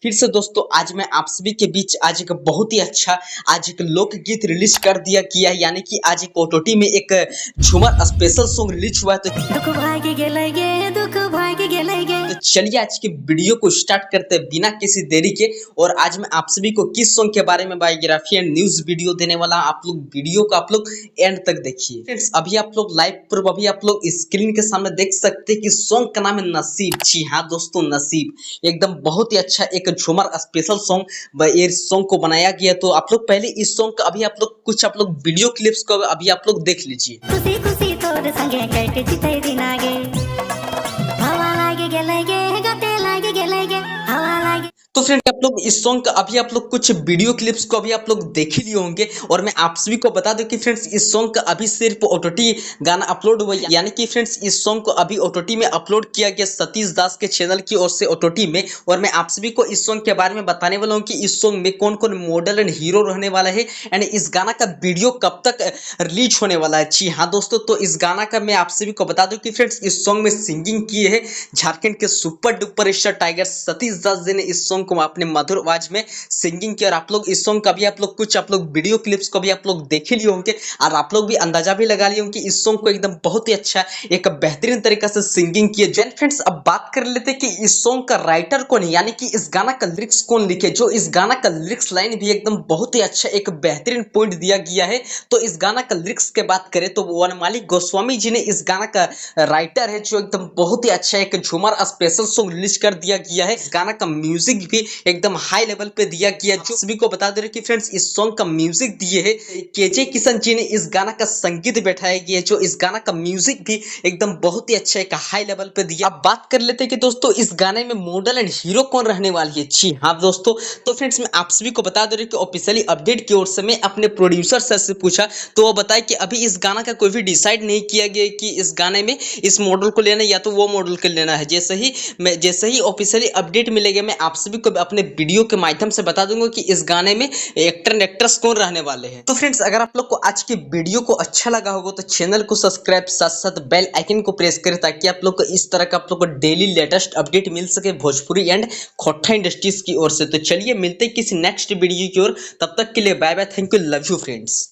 फिर से दोस्तों आज मैं आप सभी के बीच आज एक बहुत ही अच्छा आज एक लोकगीत रिलीज कर दिया किया है, यानी कि आज एक ओटीटी में एक झूमर स्पेशल सॉन्ग रिलीज हुआ है। तो चलिए आज की वीडियो को स्टार्ट करते हैं बिना किसी देरी के। और आज मैं आप सभी को किस सॉन्ग के बारे में बायोग्राफी एंड न्यूज वीडियो देने वाला, आप लोग वीडियो को आप लोग एंड तक देखिए। फ्रेंड्स अभी आप लोग लाइव प्रूफ अभी आप लोग स्क्रीन के सामने देख सकते हैं कि सॉन्ग का नाम है नसीब। जी हाँ दोस्तों, नसीब एकदम बहुत ही अच्छा एक झूमर स्पेशल सॉन्ग ये सॉन्ग को बनाया गया। तो आप लोग पहले इस सॉन्ग का अभी आप लोग कुछ आप लोग वीडियो क्लिप्स को अभी आप लोग देख लीजिए। तो फ्रेंड आप लोग इस सॉन्ग का अभी आप लोग कुछ वीडियो क्लिप्स को अभी आप लोग देख ही लिए होंगे। और मैं आप सभी को बता दूं कि फ्रेंड्स इस सॉन्ग का अभी सिर्फ ओटीटी गाना अपलोड हुआ, यानी कि फ्रेंड्स इस सॉन्ग को अभी ओटीटी में अपलोड किया गया सतीश दास के चैनल की ओर से ओटीटी में। और मैं आप सभी को इस सॉन्ग के बारे में बताने वाला हूँ कि इस सॉन्ग में कौन कौन मॉडल एंड हीरो रहने वाला है एंड इस गाना का वीडियो कब तक रिलीज होने वाला है। जी हाँ दोस्तों, तो इस गाना का मैं आप सभी को बता दूं कि फ्रेंड्स इस सॉन्ग में सिंगिंग की है झारखंड के super duper star tiger Satish Das ji ने इस सॉन्ग को अपने मधुर आवाज में सिंगिंग किया। और आप लोग इस सॉन्ग का भी आप लोग कुछ आप लोग वीडियो क्लिप्स को भी आप लोग देख ही लिए होंगे और आप लोग भी अंदाजा भी लगा लिए होंगे कि इस सॉन्ग को एकदम बहुत ही अच्छा एक बेहतरीन तरीके से सिंगिंग किए। जैन फ्रेंड्स अब बात कर लेते हैं कि इस सॉन्ग का राइटर कौन है, यानी कि इस गाना का लिरिक्स कौन लिखे। जो इस गाना का लिरिक्स लाइन भी एकदम बहुत ही अच्छा एक बेहतरीन पॉइंट दिया गया है। तो इस गाना का लिरिक्स के बात करें तो वनमाली गोस्वामी जी ने इस गाना का राइटर है, जो एकदम बहुत ही अच्छा एक झूमर स्पेशल सॉन्ग रिलीज कर दिया गया है। इस गाना का म्यूजिक भी एकदम हाई लेवल पे दिया गया। जो सभी को बता दे रहे कि फ्रेंड्स इस सॉन्ग का म्यूजिक दिए है केजे किशन जी ने। इस गाना का संगीत बैठाया गया, जो इस गाना का म्यूजिक भी एकदम बहुत ही अच्छा एक हाई लेवल पे दिया। अब बात कर लेते हैं कि दोस्तों इस गाने में मॉडल एंड हीरो कौन रहने वाली है। जी हाँ दोस्तों, तो फ्रेंड्स मैं आप सभी को बता दे रही कि ऑफिशियली अपडेट की ओर से मैं अपने प्रोड्यूसर सर से पूछा तो वो बताए कि अभी इस गाना का कोई भी डिसाइड नहीं किया गया कि इस गाने में इस मॉडल को लेना है या तो वो मॉडल को लेना है। जैसे ही ऑफिशियली अपडेट मिलेगा मैं आप सभी को अपने वीडियो के माध्यम से बता दूंगा कि इस गाने में एक्टर एंड एक्ट्रेस कौन रहने वाले हैं। तो फ्रेंड्स अगर आप लोग को आज की वीडियो को अच्छा लगा होगा तो चैनल को सब्सक्राइब साथ साथ बेल आइकन को प्रेस करें, ताकि आप लोग को इस तरह का आप लोग को डेली लेटेस्ट अपडेट मिल सके भोजपुरी एंड खोटा इंडस्ट्रीज की ओर से। तो चलिए मिलते हैं किसी नेक्स्ट वीडियो की ओर, तब तक के लिए bye bye, thank you, love you friends.